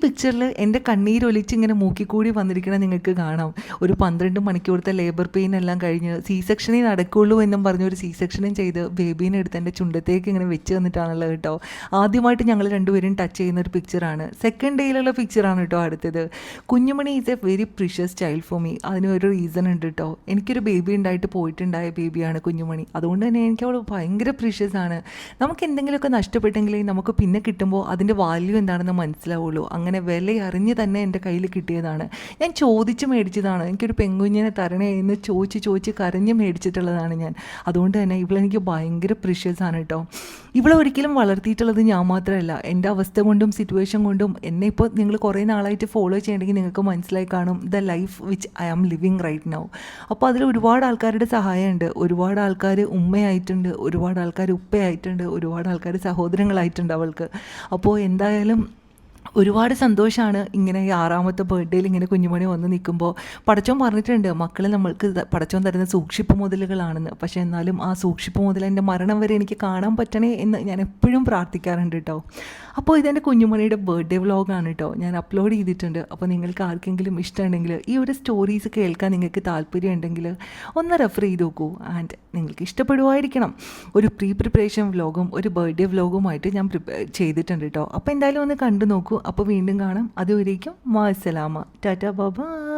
പിക്ചറിൽ എൻ്റെ കണ്ണീരൊലിച്ച് ഇങ്ങനെ മൂക്കിക്കൂടി വന്നിരിക്കണം നിങ്ങൾക്ക് കാണാം. ഒരു 12 മണിക്കൂറത്തെ ലേബർ പെയിൻ എല്ലാം കഴിഞ്ഞ് സി സെക്ഷനിൽ നടക്കുള്ളൂ എന്നും പറഞ്ഞ് ഒരു സി സെക്ഷനും ചെയ്ത് ബേബീനെ എടുത്ത് എൻ്റെ ചുണ്ടത്തേക്ക് ഇങ്ങനെ വെച്ച് തന്നിട്ടാണുള്ളത് കേട്ടോ. ആദ്യമായിട്ട് ഞങ്ങൾ രണ്ടുപേരും ടച്ച് ചെയ്യുന്ന ഒരു പിക്ചറാണ്. സെക്കൻഡ് ഡേയിലുള്ള പിക്ചറാണ് കേട്ടോ അടുത്തത്. Kunjumani is a very precious child for me. അതിന് ഒരു റീസൺ ഉണ്ട് കേട്ടോ. എനിക്കൊരു ബേബി ഉണ്ടായിട്ട് പോയിട്ടുണ്ടായ ബേബിയാണ് കുഞ്ഞുമണി. അതുകൊണ്ട് തന്നെ എനിക്ക് അവൾ ഭയങ്കര പ്രീഷ്യസ് ആണ്. നമുക്ക് എന്തെങ്കിലുമൊക്കെ നഷ്ടപ്പെട്ടെങ്കിലേ നമുക്ക് പിന്നെ കിട്ടുമ്പോൾ അതിൻ്റെ വാല്യൂ എന്താണെന്ന് മനസ്സിലാവുള്ളൂ. അങ്ങനെ വില അറിഞ്ഞ് തന്നെ എൻ്റെ കയ്യിൽ കിട്ടിയതാണ്. ഞാൻ ചോദിച്ച് മേടിച്ചതാണ്. എനിക്കൊരു പെൺകുഞ്ഞിനെ തരണേ എന്ന് ചോദിച്ച് കരഞ്ഞ് മേടിച്ചിട്ടുള്ളതാണ് ഞാൻ. അതുകൊണ്ട് തന്നെ ഇവളെനിക്ക് ഭയങ്കര പ്രീഷ്യസ് ആണ് കേട്ടോ. ഇവളെ ഒരിക്കലും വളർത്തിയിട്ടുള്ളത് ഞാൻ മാത്രമല്ല, എൻ്റെ അവസ്ഥ കൊണ്ടും സിറ്റുവേഷൻ കൊണ്ടും. എന്നെ ഇപ്പോൾ നിങ്ങൾ കുറേ നാളായിട്ട് ഫോളോ ചെയ്യണമെങ്കിൽ നിങ്ങൾക്ക് മനസ്സിലായി കാണും the life which I am living right now. അപ്പോൾ അതിൽ ഒരുപാട് ആൾക്കാരുടെ സഹായമുണ്ട്. ഒരുപാട് ആൾക്കാർ ഉമ്മയായിട്ടുണ്ട്, ഒരുപാട് ആൾക്കാർ ഉപ്പയായിട്ടുണ്ട്, ഒരുപാട് ആൾക്കാർ സഹോദരങ്ങളായിട്ടുണ്ട് അവൾക്ക്. അപ്പോൾ എന്തായാലും ഒരുപാട് സന്തോഷമാണ് ഇങ്ങനെ ഈ 6ാമത്തെ ബർത്ത്ഡേയിൽ ഇങ്ങനെ കുഞ്ഞുമണി വന്ന് നിൽക്കുമ്പോൾ. പടച്ചോൻ പറഞ്ഞിട്ടുണ്ട് മക്കൾ നമ്മൾക്ക് പടച്ചോൻ തരുന്ന സൂക്ഷിപ്പ് മുതലുകളാണെന്ന്. പക്ഷേ എന്നാലും ആ സൂക്ഷിപ്പ് മുതൽ എൻ്റെ മരണം വരെ എനിക്ക് കാണാൻ പറ്റണേ എന്ന് ഞാൻ എപ്പോഴും പ്രാർത്ഥിക്കാറുണ്ട് കേട്ടോ. അപ്പോൾ ഇതെൻ്റെ കുഞ്ഞുമണിയുടെ ബർത്ത്ഡേ വ്ളോഗാണ് കേട്ടോ. ഞാൻ അപ്ലോഡ് ചെയ്തിട്ടുണ്ട്. അപ്പോൾ നിങ്ങൾക്ക് ആർക്കെങ്കിലും ഇഷ്ടമുണ്ടെങ്കിൽ ഈ ഒരു സ്റ്റോറീസ് കേൾക്കാൻ നിങ്ങൾക്ക് താല്പര്യം ഉണ്ടെങ്കിൽ ഒന്ന് റെഫർ ചെയ്ത് നോക്കൂ. ആൻഡ് നിങ്ങൾക്ക് ഇഷ്ടപ്പെടുമായിരിക്കണം. ഒരു പ്രിപ്പറേഷൻ വ്ളോഗും ഒരു ബർത്ത്ഡേ വ്ളോഗുമായിട്ട് ഞാൻ ചെയ്തിട്ടുണ്ട് കേട്ടോ. അപ്പോൾ എന്തായാലും ഒന്ന് കണ്ടു നോക്കൂ. അപ്പോൾ വീണ്ടും കാണാം. അതുവരേക്കും മാസലാമ, ടാറ്റാ, ബൈ.